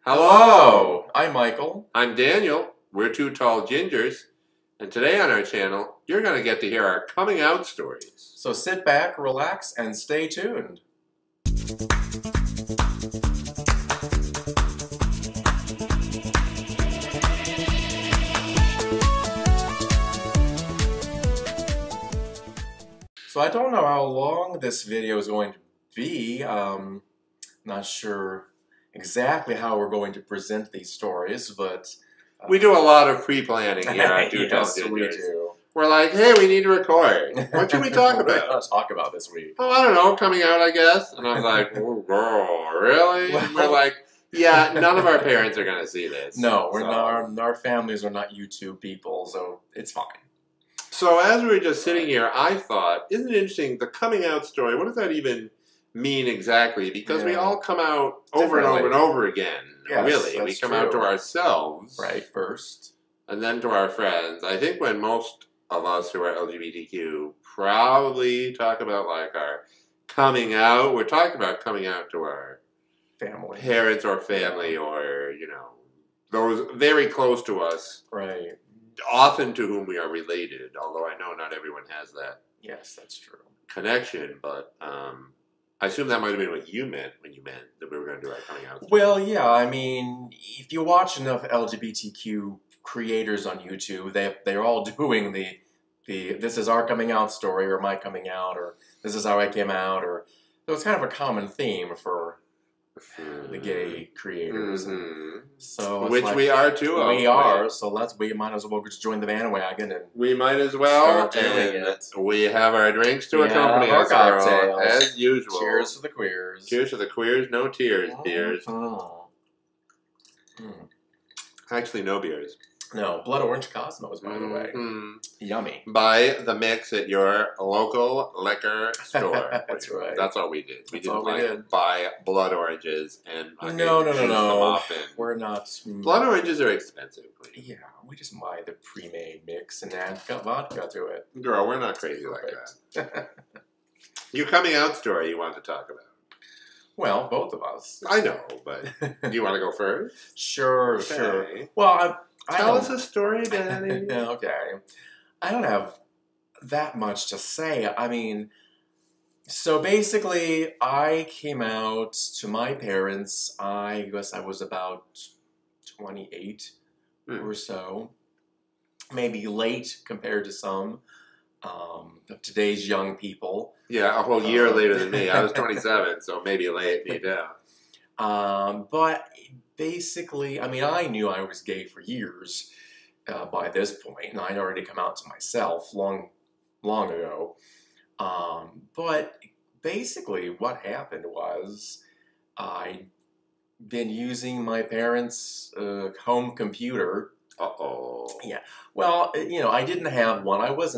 Hello! I'm Michael. I'm Daniel. We're two tall gingers. And today on our channel, you're going to get to hear our coming out stories. So sit back, relax, and stay tuned. So I don't know how long this video is going to be. Not sure exactly how we're going to present these stories, but... we do a lot of pre-planning here on Two Tall Yes, we Gingers. do. We're like, hey, we need to record. What should we talk What are we about? going to talk about this week? Oh, I don't know, coming out, I guess. And I was like, oh, girl, really? And we're like, yeah, none of our parents are going to see this. No, we're not. Our families are not YouTube people, so it's fine. So as we were just sitting here, I thought, isn't it interesting, the coming out story, what does that even mean exactly? Because we all come out over and over and over again. Yes, really. We come out to ourselves. Right, first. And then to our friends. I think when most of us who are LGBTQ probably talk about like our coming out, we're talking about coming out to our family, parents or family or, you know, those very close to us. Right. Often to whom we are related, although I know not everyone has that. Yes, that's true. Connection, but I assume that might have been what you meant when you meant that we were going to do our coming out. Well, yeah, I mean, if you watch enough LGBTQ creators on YouTube, they're all doing the this is our coming out story, or my coming out, or this is how I came out, or so it's kind of a common theme for the gay creators. So which like, we are too. We are, so we might as well just join the bandwagon and we might as well. Start doing it. We have our drinks to accompany us, cocktails as usual. Cheers to the queers. Cheers to the queers. No tears, beers. Actually, no beers. No, Blood Orange Cosmos, by the way. Yummy. Buy the mix at your local liquor store. That's right. That's all we did. We didn't buy blood oranges and no. We're not. Blood oranges are expensive. Yeah, we just buy the pre-made mix and add vodka to it. Girl, we're not crazy like that. Your coming out story you wanted to talk about. Well, both of us. I know, but do you want to go first? Sure. Well, Tell us a story, Danny. Okay. I don't have that much to say. I mean, so basically, I came out to my parents, I guess I was about 28 or so. Maybe late compared to some of today's young people. Yeah, a whole year later than me. I was 27, so maybe late me down. But basically, I mean, I knew I was gay for years by this point, and I'd already come out to myself long ago. But basically, what happened was I'd been using my parents' home computer. Yeah. Well, you know, I didn't have one. I was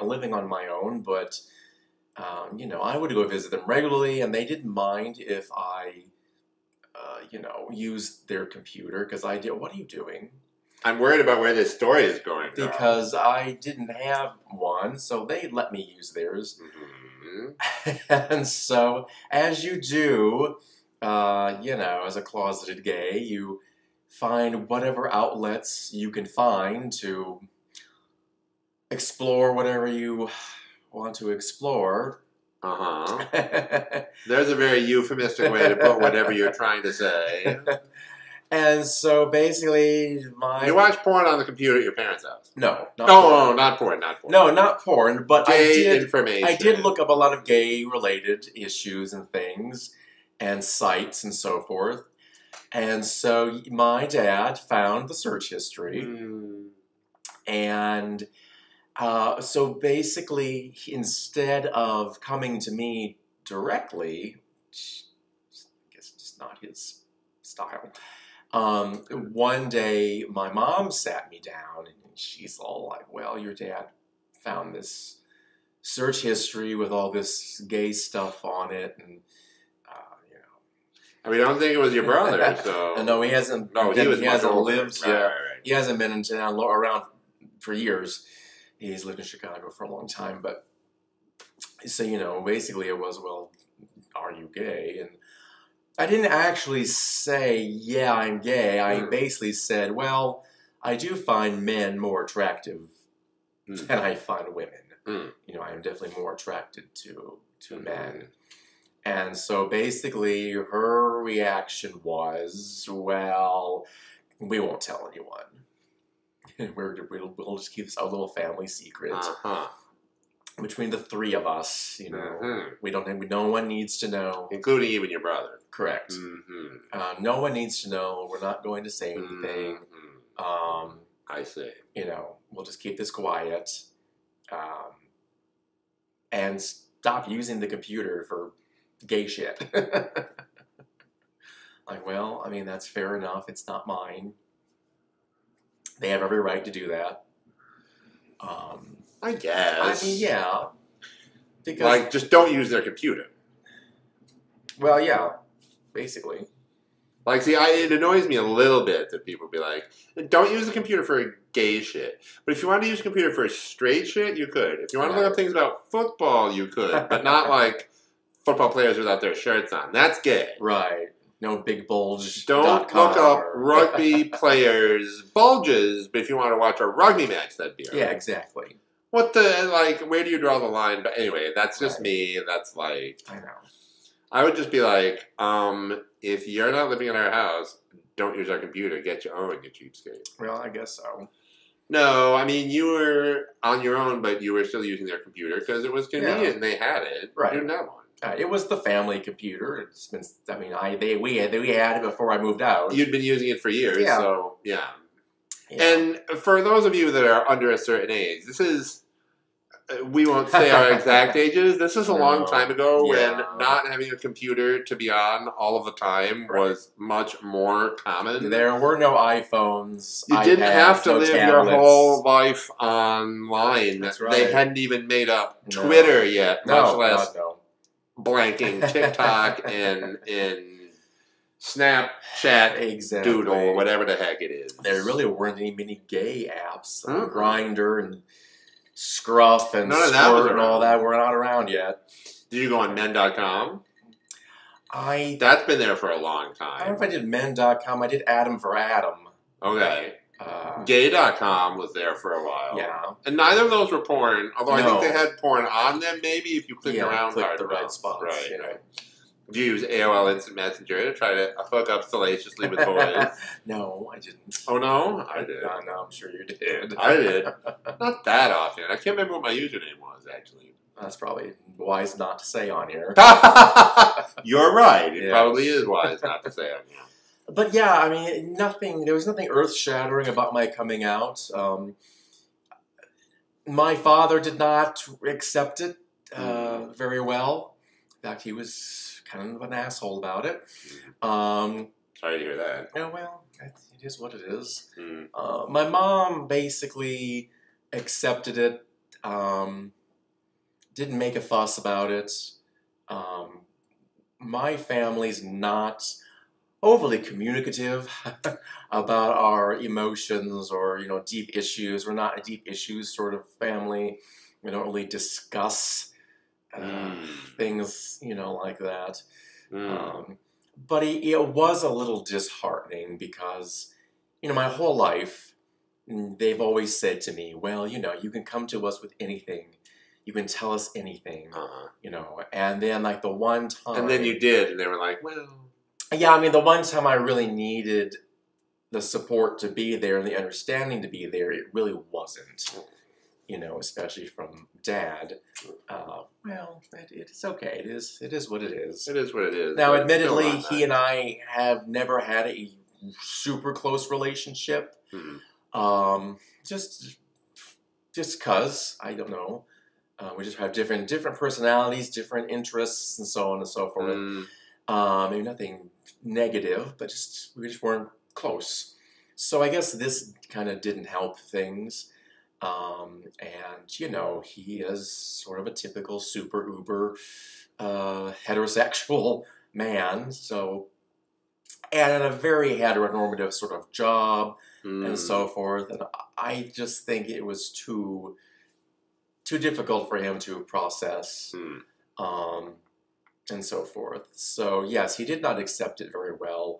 living on my own, but you know, I would go visit them regularly, and they didn't mind if I you know, use their computer, because I did. What are you doing? I'm worried about where this story is going. Because I didn't have one, so they let me use theirs. And so, as you do, you know, as a closeted gay, you find whatever outlets you can find to explore whatever you want to explore. There's a very euphemistic way to put whatever you're trying to say. And so basically, you watch porn on the computer at your parents' house? No, not porn. No, not porn. But information. I did look up a lot of gay-related issues and things, and sites and so forth. And so my dad found the search history, and so basically, instead of coming to me directly, I guess just not his style, one day my mom sat me down and she's all like, well, your dad found this search history with all this gay stuff on it, and you know. I mean, I don't think it was your brother, so... No, he hasn't. No, he hasn't lived. Right. He hasn't been in town around for years. He's lived in Chicago for a long time, but so, you know, basically it was, well, are you gay? And I didn't actually say, yeah, I'm gay. I basically said, well, I do find men more attractive than I find women. You know, I am definitely more attracted to men. And so basically her reaction was, well, we won't tell anyone. We'll just keep this our little family secret. Between the three of us, you know, no one needs to know. Including even your brother. Correct. No one needs to know. We're not going to say anything. I see. You know, we'll just keep this quiet. And stop using the computer for gay shit. Like, well, I mean, that's fair enough. It's not mine. They have every right to do that. I guess. I mean, yeah. Because, like, just don't use their computer. Well, yeah, basically. Like, see, it annoys me a little bit that people be like, don't use the computer for gay shit. But if you want to use the computer for straight shit, you could. If you want to look up things about football, you could. But not like football players without their shirts on. That's gay. Right. No big bulge. Don't look up rugby players' bulges, but if you want to watch a rugby match, that'd be all right. Yeah, exactly. What the, like, where do you draw the line? But anyway, that's just me. That's like... I know. I would just be like, if you're not living in our house, don't use our computer. Get your own, you cheapskate. Well, I guess so. No, I mean, you were on your own, but you were still using their computer because it was convenient and they had it. Right. You didn't have one. It was the family computer. It's been, I mean, we had it before I moved out. You'd been using it for years, so yeah. Yeah. And for those of you that are under a certain age, this is... We won't say our exact ages. This is a long time ago when not having a computer to be on all of the time was much more common. There were no iPhones. You didn't have to live your whole life online. That's right. They hadn't even made up Twitter yet, much less blanking TikTok and Snapchat Doodle, whatever the heck it is. There really weren't any many gay apps. Grindr and Scruff and Squirt and all that were not around yet. Did you go on men.com? That's been there for a long time. I don't know if I did men.com. I did Adam for Adam. Okay. Gay.com was there for a while. Yeah. And neither of those were porn, although I think they had porn on them maybe if you clicked around click the right spots. Right, right. Did you use AOL Instant Messenger to try to hook up salaciously with boys? No, I didn't. Oh, no? I did. No, I'm sure you did. I did. Not that often. I can't remember what my username was, actually. That's probably wise not to say on here. You're right. It probably is wise not to say on here. But yeah, I mean, there was nothing earth-shattering about my coming out. My father did not accept it very well. In fact, he was kind of an asshole about it. Sorry to hear that. Yeah, well, it is what it is. My mom basically accepted it, didn't make a fuss about it. My family's not overly communicative about our emotions or, deep issues. We're not a deep issues sort of family. We don't really discuss things, like that. But it was a little disheartening because, my whole life, they've always said to me, well, you can come to us with anything. You can tell us anything, and then like the one time... And then you did, and they were like, well... Yeah, I mean, the one time I really needed the support to be there and the understanding to be there, it really wasn't. Especially from Dad. Well, it's okay. It is what it is. It is what it is. Now, admittedly, he and I have never had a super close relationship. Just because, I don't know. We just have different personalities, different interests, and so on and so forth. Maybe nothing negative, but we just weren't close. So I guess this kind of didn't help things. And, he is sort of a typical super uber heterosexual man. So, and a very heteronormative sort of job and so forth. And I just think it was too difficult for him to process. and so forth. So yes, he did not accept it very well.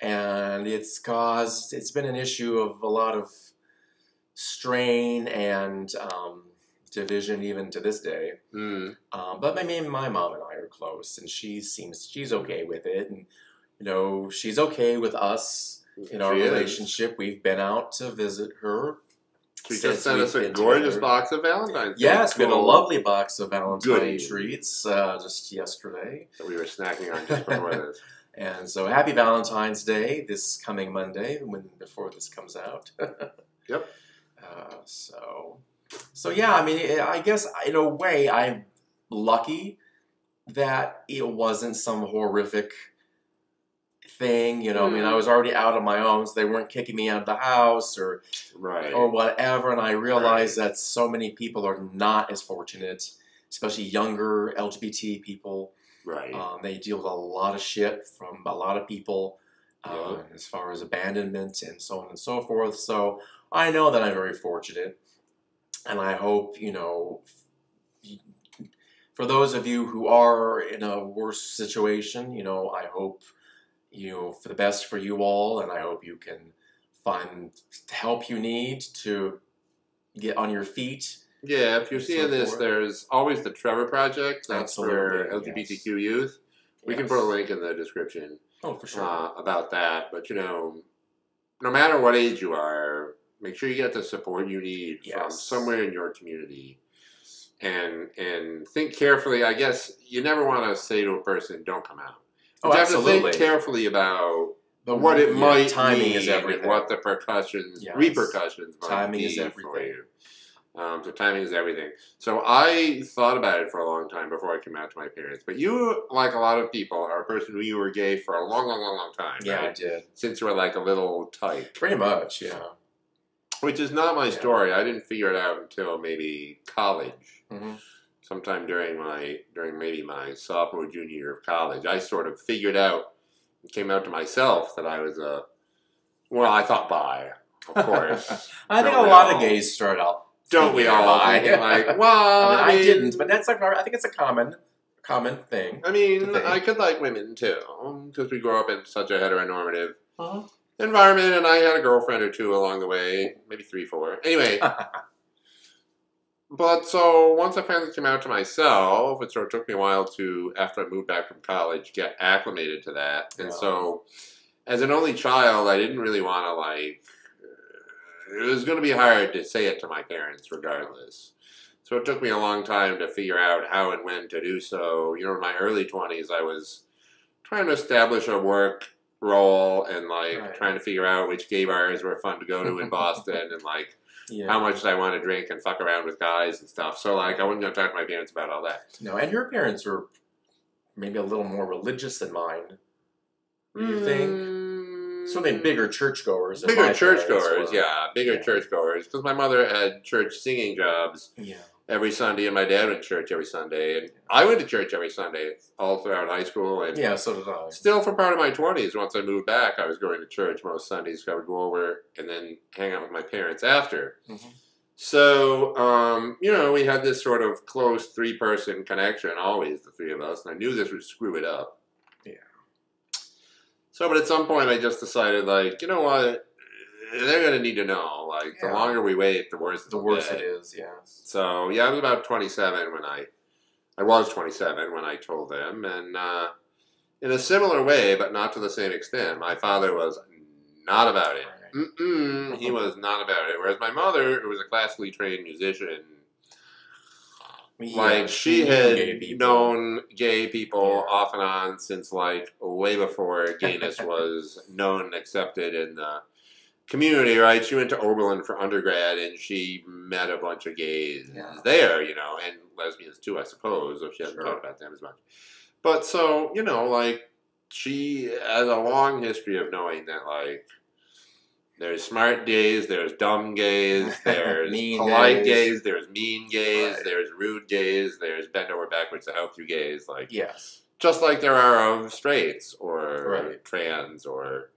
And it's been an issue of a lot of strain and division even to this day. But my mom and I are close, and she's okay with it, and she's okay with us in our relationship. We've been out to visit her. She just sent us a gorgeous box of Valentine's. Yes, we had a lovely box of Valentine treats just yesterday that we were snacking on just before this. And so happy Valentine's Day this coming Monday before this comes out. Yep. So yeah, I mean, I guess in a way I'm lucky that it wasn't some horrific thing, I mean, I was already out on my own, so they weren't kicking me out of the house or whatever, and I realized that so many people are not as fortunate, especially younger LGBT people. Right. They deal with a lot of shit from a lot of people as far as abandonment and so on and so forth. So I know that I'm very fortunate, and I hope, for those of you who are in a worse situation, I hope for the best for you all, and I hope you can find the help you need to get on your feet. Yeah, if you're seeing this, there's always the Trevor Project. That's for LGBTQ youth. We can put a link in the description. Oh, for sure. About that. But, no matter what age you are, make sure you get the support you need from somewhere in your community. And think carefully. I guess you never want to say to a person, don't come out. You have to think carefully about what it might timing mean is everything. And what the repercussions might be for you. So timing is everything. So I thought about it for a long time before I came out to my parents. But you, like a lot of people, are a person who you were gay for a long, long, long, long time. Yeah, right? I did. Since you were like a little tyke. Pretty much, yeah. Which is not my story. I didn't figure it out until maybe college. Sometime during maybe my sophomore, junior year of college, I sort of figured out, came out to myself that I was I thought bi, of course. I think a lot of gays start out. Don't we all? Thinking like, well, I didn't, but that's I think it's a common thing. I mean, I could like women too, because we grew up in such a heteronormative environment, and I had a girlfriend or two along the way, maybe 3, 4. Anyway. But so once I finally came out to myself, it sort of took me a while to, after I moved back from college, get acclimated to that. And so as an only child, I didn't really want to it was going to be hard to say it to my parents regardless. So it took me a long time to figure out how and when to do so. In my early 20s, I was trying to establish a work role and trying to figure out which gay bars were fun to go to in Boston and how much did I want to drink and fuck around with guys and stuff. So, I wasn't going to talk to my parents about all that. No, and your parents were maybe a little more religious than mine. Do you think? Certainly bigger churchgoers. Bigger churchgoers, Bigger churchgoers. Because my mother had church singing jobs every Sunday, and my dad went to church every Sunday. And I went to church every Sunday all throughout high school. And so did I. Still for part of my 20s, once I moved back, I was going to church most Sundays. So I would go over and then hang out with my parents after. So, we had this sort of close 3-person connection, always the 3 of us. And I knew this would screw it up. So, but at some point I just decided, you know what? They're going to need to know. The longer we wait, the worse it is, So, I was about 27 when I was 27 when I told them. And in a similar way, but not to the same extent, my father was not about it. He was not about it. Whereas my mother, who was a classically trained musician, she had known gay people off and on since way before gayness was known and accepted in the community, right? She went to Oberlin for undergrad and she met a bunch of gays there, and lesbians too, I suppose, though she hasn't talked about them as much. But so, she has a long history of knowing that there's smart gays, there's dumb gays, there's polite gays, there's mean gays, there's rude gays, there's bend over backwards to help you gays. Just like there are of straights or trans or,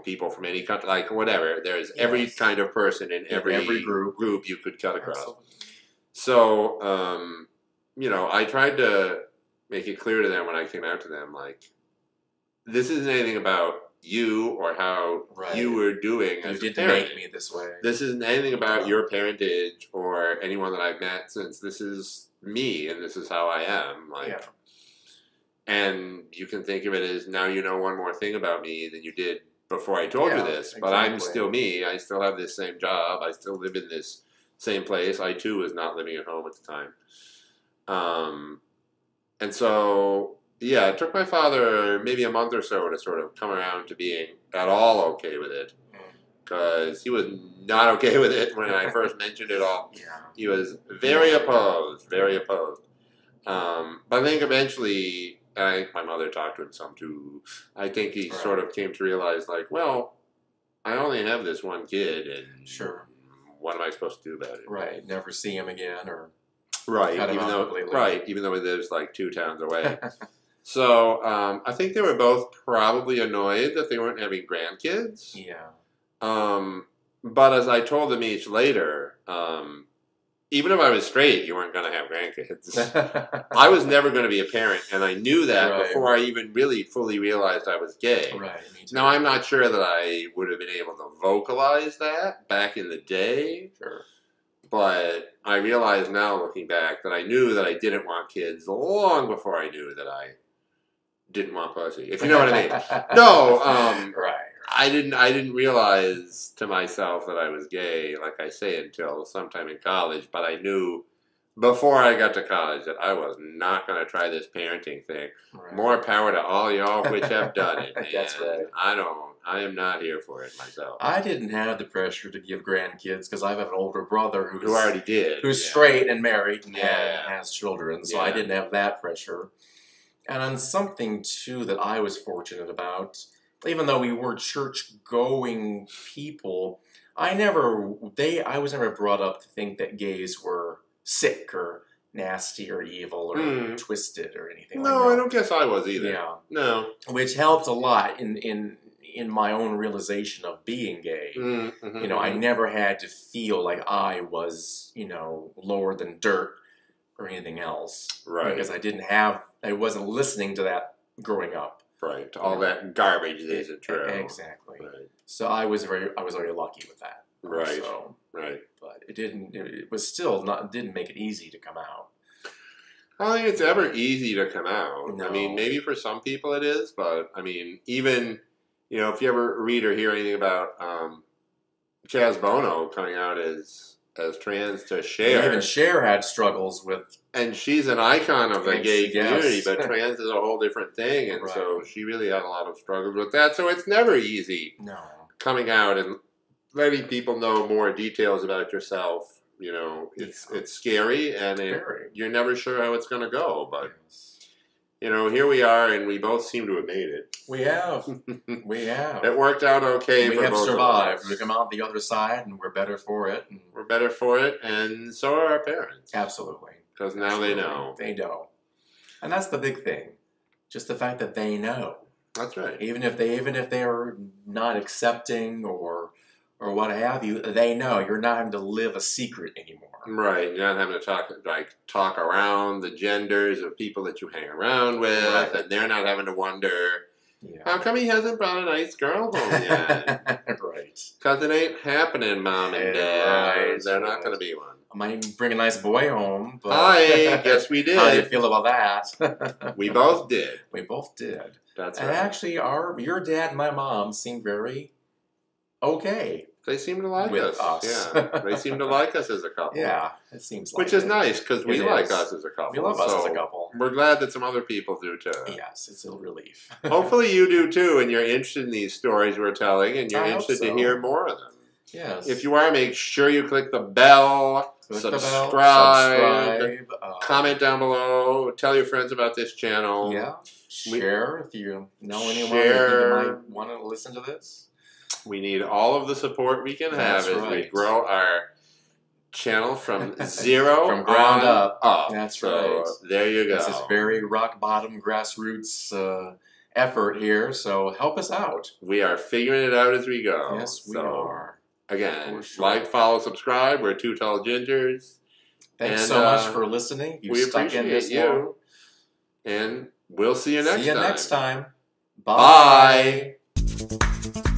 people from any country, whatever. There's every kind of person in every group you could cut across. Absolutely. So, I tried to make it clear to them when I came out to them, like, this isn't anything about you or how you were doing as a parent. You didn't make me this way. This isn't anything about your parentage or anyone that I've met since. This is me, and this is how I am. Like, and you can think of it as now you know one more thing about me than you did before I told you this. But I'm still me. I still have this same job. I still live in this same place. I, too, was not living at home at the time. And so... yeah, it took my father maybe a month or so to sort of come around to being at all okay with it. Because he was not okay with it when I first mentioned it all. He was very opposed, very opposed. But I think eventually, I think my mother talked to him some too. I think he sort of came to realize, like, well, I only have this one kid, and what am I supposed to do about it? Right, never see him again, or even though he lives like 2 towns away. So I think they were both probably annoyed that they weren't having grandkids. But as I told them each later, even if I was straight, you weren't going to have grandkids. I was never going to be a parent, and I knew that before I even really fully realized I was gay. Now, I'm not sure that I would have been able to vocalize that back in the day. But I realize now, looking back, that I knew that I didn't want kids long before I knew that I didn't want pussy, if you know what I mean. No, I didn't realize to myself that I was gay, like I say, until sometime in college. But I knew before I got to college that I was not going to try this parenting thing. More power to all y'all which have done it. That's right. I am not here for it myself. I didn't have the pressure to give grandkids because I have an older brother who already did, who's straight and married and has children, so I didn't have that pressure. And on something, too, that I was fortunate about, even though we were church-going people, I was never brought up to think that gays were sick or nasty or evil or twisted or anything like that. No, I don't guess I was either. No. Which helped a lot in my own realization of being gay. I never had to feel like I was, lower than dirt or anything else. Because I wasn't listening to that growing up. All that garbage isn't true. Exactly. So I was very lucky with that. But it didn't make it easy to come out. I don't think it's ever easy to come out. No. I mean, maybe for some people it is, but I mean, even, if you ever read or hear anything about Chaz Bono coming out as trans to Cher. Even Cher had struggles with... And she's an icon of the gay community, but trans is a whole different thing, and so she really had a lot of struggles with that. So it's never easy coming out and letting people know more details about yourself. It's scary, and you're never sure how it's going to go, but... here we are, and we both seem to have made it. We have. It worked out okay for both of us. We have survived. We come out the other side, and we're better for it. We're better for it, and so are our parents. Absolutely. Because now they know. They know. And that's the big thing. Just the fact that they know. That's right. Even if they're not accepting or what have you, they know. You're not having to live a secret anymore. Right, you're not having to talk around the genders of people that you hang around with, and they're not having to wonder, how come he hasn't brought a nice girl home yet? Because it ain't happening, Mom and Dad. They're not going to be one. I might bring a nice boy home, but... I guess we did. How do you feel about that? We both did. We both did. That's right. And actually, your dad and my mom seemed very okay. They seem to like us. Yeah, they seem to like us as a couple. Yeah, it seems like Which is nice, because we like us as a couple. We love us as a couple. We're glad that some other people do, too. Yes, it's a relief. Hopefully you do, too, and you're interested in these stories we're telling, and you're interested to hear more of them. Yes. If you are, make sure you click the bell, subscribe, comment down below, tell your friends about this channel. Yeah, share if you know anyone who might want to listen to this. We need all of the support we can have as we grow our channel from zero from ground up. That's right. There you go. This is very rock bottom grassroots effort here, so help us out. We are figuring it out as we go. Yes, we are. Again, like, follow, subscribe. We're Two Tall Gingers. Thanks so much for listening. We appreciate you. And we'll see you next time. Bye. Bye.